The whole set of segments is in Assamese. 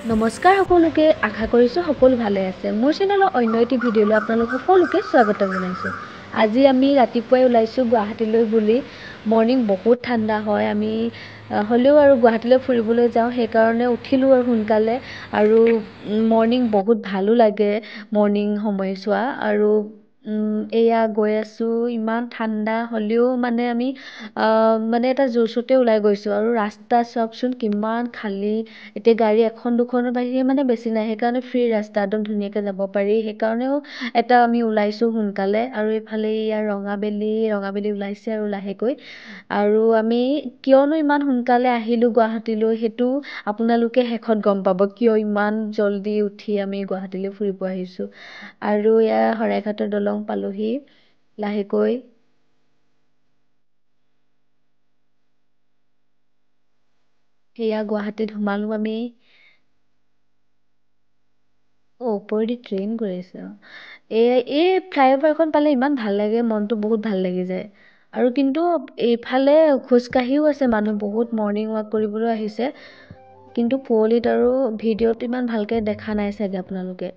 নমস্কাৰ সকলোকে আশা কৰিছোঁ সকলো ভালে আছে। মোৰ চেনেলৰ অন্য এটি ভিডিঅ'লৈ আপোনালোক সকলোকে স্বাগতম জনাইছোঁ। আজি আমি ৰাতিপুৱাই ওলাইছোঁ গুৱাহাটীলৈ বুলি। মৰ্ণিং বহুত ঠাণ্ডা হয়, আমি হ'লেও আৰু গুৱাহাটীলৈ ফুৰিবলৈ যাওঁ, সেইকাৰণে উঠিলোঁ আৰু সোনকালে। আৰু মৰ্ণিং বহুত ভালো লাগে মৰ্ণিং সময়ছোৱা। আৰু এয়া গৈ আছোঁ, ইমান ঠাণ্ডা হ'লেও মানে আমি মানে এটা জোচতে ওলাই গৈছোঁ। আৰু ৰাস্তা চাওকচোন কিমান খালী, এতিয়া গাড়ী এখন দুখনৰ বাহিৰে মানে বেছি নাই, সেইকাৰণে ফ্ৰী ৰাস্তা, একদম ধুনীয়াকৈ যাব পাৰি। সেইকাৰণেও আমি ওলাইছোঁ সোনকালে। আৰু এইফালে ইয়াৰ ৰঙাবেলি ওলাইছে আৰু লাহেকৈ। আৰু আমি কিয়নো ইমান সোনকালে আহিলোঁ গুৱাহাটীলৈ, সেইটো আপোনালোকে শেষত গম পাব, কিয় ইমান জল্দি উঠি আমি গুৱাহাটীলৈ ফুৰিব আহিছোঁ। আৰু এয়া শৰাইঘাটৰ দলং পালোহি লাহেকৈ। সেয়া গুৱাহাটীত সোমালোঁ আমি। ওপৰেদি ট্ৰেইন গৈ আছে। এই ফ্লাইঅভাৰখন পালে ইমান ভাল লাগে, মনটো বহুত ভাল লাগি যায়। আৰু কিন্তু এইফালে খোজকাঢ়িও আছে মানুহ, বহুত মৰ্ণিং ৱাক কৰিবলৈ আহিছে। কিন্তু কুঁৱলীত আৰু ভিডিঅ'ত ইমান ভালকৈ দেখা নাই চাগে আপোনালোকে।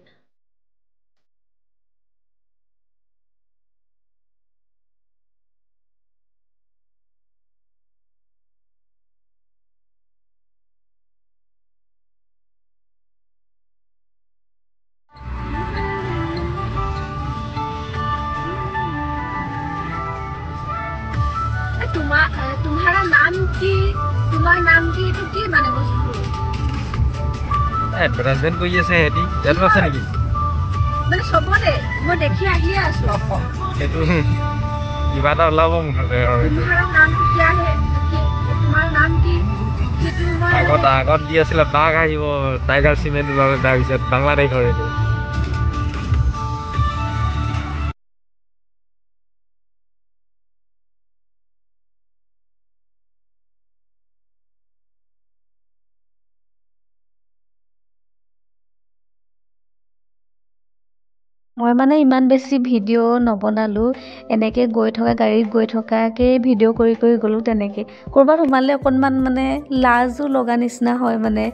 तुम्हारा नाम কি? তোমাৰ নাম কি? এইটো কি মানে বস্তুটো? এডভাৰটাইজমেণ্ট কৰি আছে সিহঁতি, ইয়াতো আছে নেকি? মানে চবতে মই দেখি আহিয়ে আছোঁ। সেইটো কিবা এটা ওলাব মুঠতে আৰু। तुम्हारा नाम क्या है? তোমাৰ নাম কি? আগত দি আছিলে বাঘ আহিব, টাইগাৰ চিমেণ্ট ওলাব, তাৰপিছত বাংলাদেশৰ এইটো। মই মানে ইমান বেছি ভিডিঅ' নবনালোঁ, এনেকৈ গৈ থকা গাড়ীত গৈ থকাকৈ ভিডিঅ' কৰি গ'লোঁ। তেনেকৈ ক'ৰবাত সোমালে অকণমান মানে লাজো লগা নিচিনা হয় মানে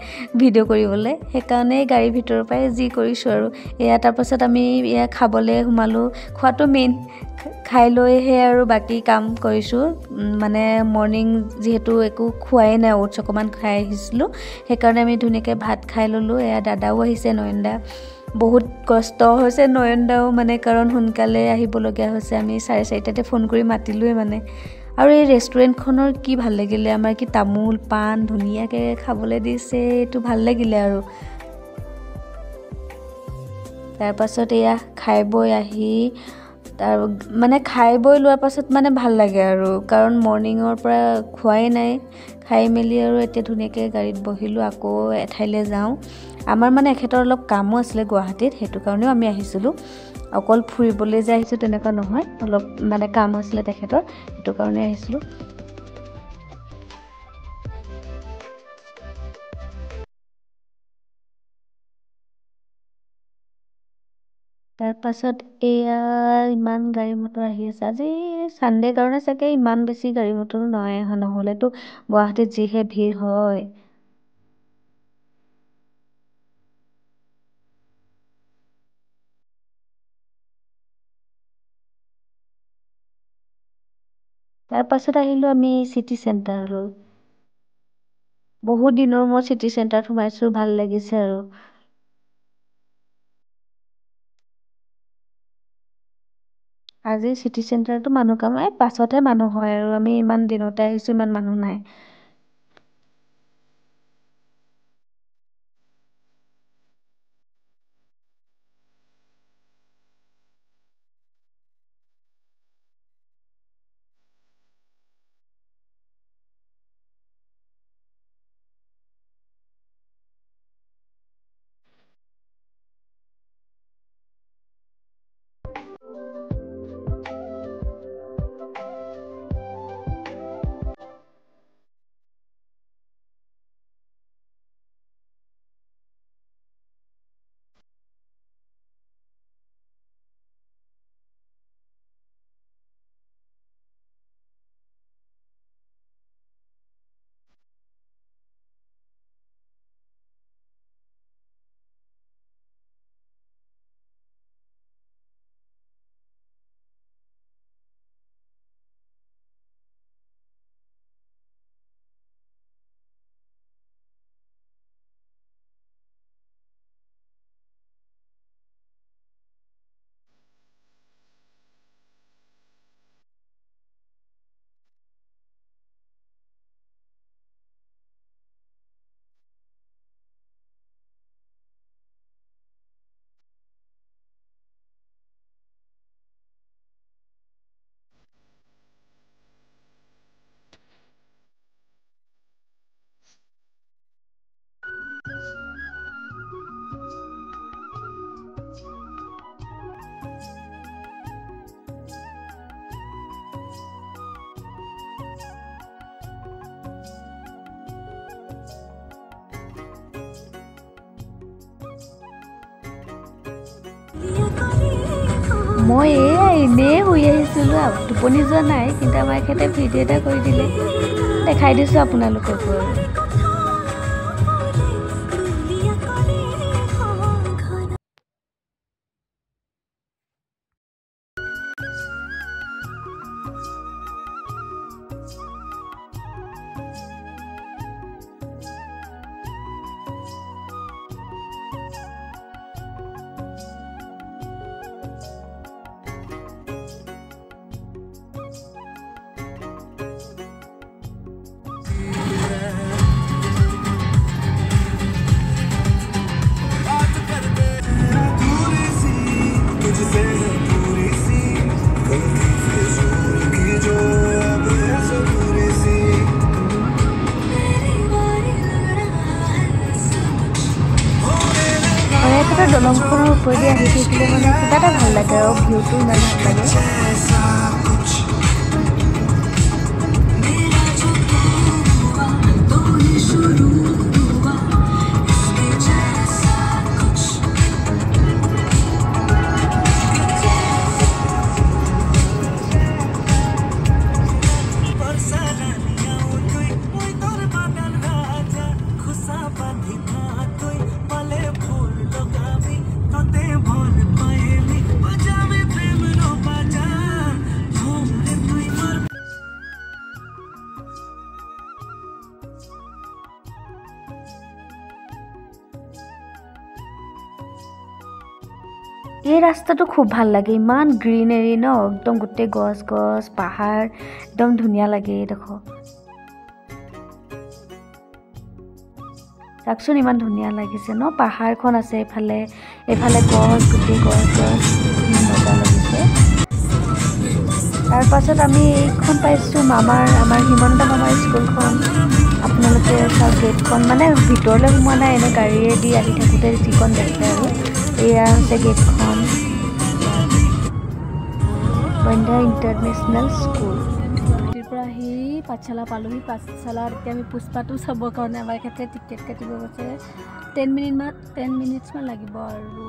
ভিডিঅ' কৰিবলৈ, সেইকাৰণে গাড়ীৰ ভিতৰৰ পৰাই যি কৰিছোঁ আৰু। তাৰপাছত আমি খাবলৈ সোমালোঁ, খোৱাটো মেইন। খাই লৈহে আৰু বাকী কাম কৰিছোঁ। মানে মৰ্ণিং যিহেতু একো খোৱাই নাই, ওটছ অকণমান খাই আহিছিলোঁ, সেইকাৰণে আমি ধুনীয়াকৈ ভাত খাই ল'লোঁ। দাদাও আহিছে, নয়নদা। বহুত কষ্ট হৈছে নয়নদাও, মানে কাৰণ সোনকালে আহিবলগীয়া হৈছে। আমি 4:30 ফোন কৰি মাতিলোঁৱে মানে। আৰু এই ৰেষ্টুৰেণ্টখনৰ কি ভাল লাগিলে, আমাৰ কি তামোল পাণ ধুনীয়াকৈ খাবলৈ দিছে, এইটো ভাল লাগিলে আৰু। তাৰপাছত খাই বৈ আহি মানে খাই বৈ লোৱাৰ পাছত মানে ভাল লাগে আৰু, কাৰণ মৰ্ণিঙৰ পৰা খোৱাই নাই। খাই মেলি আৰু এতিয়া ধুনীয়াকৈ গাড়ীত বহিলোঁ, আকৌ এঠাইলৈ যাওঁ। আমাৰ মানে এখেতৰ অলপ কামো আছিলে গুৱাহাটীত, সেইটো কাৰণেও আমি আহিছিলোঁ। অকল ফুৰিবলৈ যে আহিছোঁ তেনেকুৱা নহয়, অলপ মানে কাম আছিলে তেখেতৰ, সেইটো কাৰণে আহিছিলোঁ। তাৰপাছত ইমান গাড়ী মটৰ আহি আছে। আজি ছানডে' কাৰণে চাগে ইমান বেছি গাড়ী মটৰ নাই অহা, নহ'লেতো গুৱাহাটীত যিহে ভিৰ হয়। তাৰপাছত আহিলোঁ আমি চিটি চেণ্টাৰলৈ। বহুত দিনৰ মূৰত চিটি চেণ্টাৰত সোমাইছোঁ, ভাল লাগিছে আৰু। আজি চিটি চেণ্টাৰতো মানুহ কম, পাছতহে মানুহ হয় আৰু, আমি ইমান দিনতে আহিছোঁ, ইমান মানুহ নাই। মই এনেই শুই আহিছিলোঁ আৰু টোপনি যোৱা নাই, কিন্তু আমাৰ এখেতে ভিডিঅ' এটা কৰি দিলে, দেখাই দিছোঁ আপোনালোককো আৰু। দলংখনৰ ওপৰেদি আহি থাকিলে মানে কিবা এটা ভাল লাগে আৰু ভিউটো ইমান ভাল লাগে। এই ৰাস্তাটো খুব ভাল লাগে, ইমান গ্ৰীনেৰী ন, একদম গোটেই গছ গছ পাহাৰ, একদম ধুনীয়া লাগে। দেখো চাওকচোন ইমান ধুনীয়া লাগিছে ন, পাহাৰখন আছে এইফালে, এইফালে গছ, গোটেই গছ গছ, মজা লাগিছে। তাৰপাছত আমি এইখন পাইছোঁ আমাৰ হিমন্ত মামাৰ স্কুলখন। আপোনালোকে চাওক গেটখন, মানে ভিতৰলৈ সোমোৱা নাই, এনে গাড়ীয়েদি আহি থাকোঁতে যিখন দেখে আৰু। এয়া হৈছে গেটখন, বন্ধ্যা ইণ্টাৰনেশ্যনেল স্কুল। গুৱাহাটীৰ পৰা আহি পাঠশালা পালোহি। পাঠশালাত এতিয়া আমি পুষ্পাটো চাবৰ কাৰণে আমাৰ এখেতে টিকেট কাটিব গৈছে। 10 মিনিটছমান লাগিব আৰু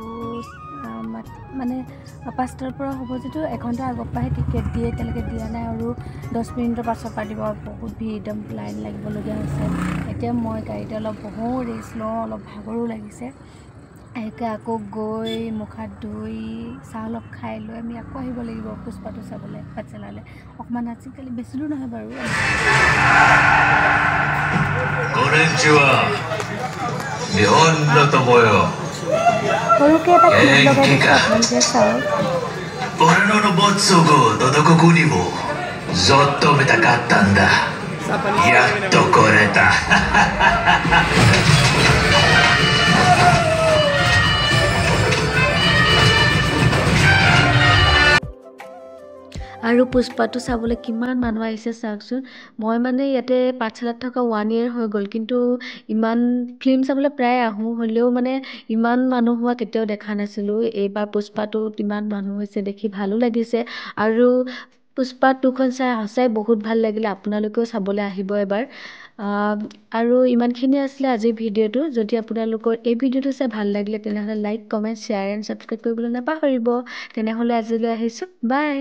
মানে 5টাৰ পৰা হ'ব, যিটো এঘণ্টা আগৰ পৰাহে টিকেট দিয়ে, এতিয়ালৈকে দিয়া নাই আৰু 10 মিনিটৰ পাছৰ পৰা দিব। বহুত ভিৰ, একদম লাইন লাগিবলগীয়া হৈছে। এতিয়া মই গাড়ীতে অলপ বহোঁ, ৰেষ্ট লওঁ, অলপ ভাগৰো লাগিছে। আকৌ গৈ মুখ হাত ধুই চাহ অলপ খাই লৈ আমি আকৌ আহিব লাগিব পুষ্পাটো চাবলৈ পাঠশালালৈ। অকণমান আজিকালি বেছি দূৰ নহয় বাৰু। সৰুকৈ এটা ক্লিপ লগাই দিছোঁ, আপোনালোকে চাওক। 俺のロボッツをどどこにもずっと見たかったんだ。やっと来れた。আৰু পুষ্পাটো চাবলৈ কিমান মানুহ আহিছে চাওকচোন। মই মানে ইয়াতে পাঠশালাত থকা 1 year হৈ গ'ল, কিন্তু ইমান ফিল্ম চাবলৈ প্ৰায় আহোঁ, হ'লেও মানে ইমান মানুহ হোৱা কেতিয়াও দেখা নাছিলোঁ। এইবাৰ পুষ্পাটোত ইমান মানুহ হৈছে দেখি ভালো লাগিছে, আৰু পুষ্পা 2খন চাই সঁচাই বহুত ভাল লাগিলে। আপোনালোকেও চাবলৈ আহিব এবাৰ। আৰু ইমানখিনি আছিলে আজিৰ ভিডিঅ'টো। যদি আপোনালোকৰ এই ভিডিঅ'টো চাই ভাল লাগিলে তেনেহ'লে like, comment, share and subscribe কৰিবলৈ নাপাহৰিব। তেনেহ'লে আজিলৈ আহিছোঁ, বাই।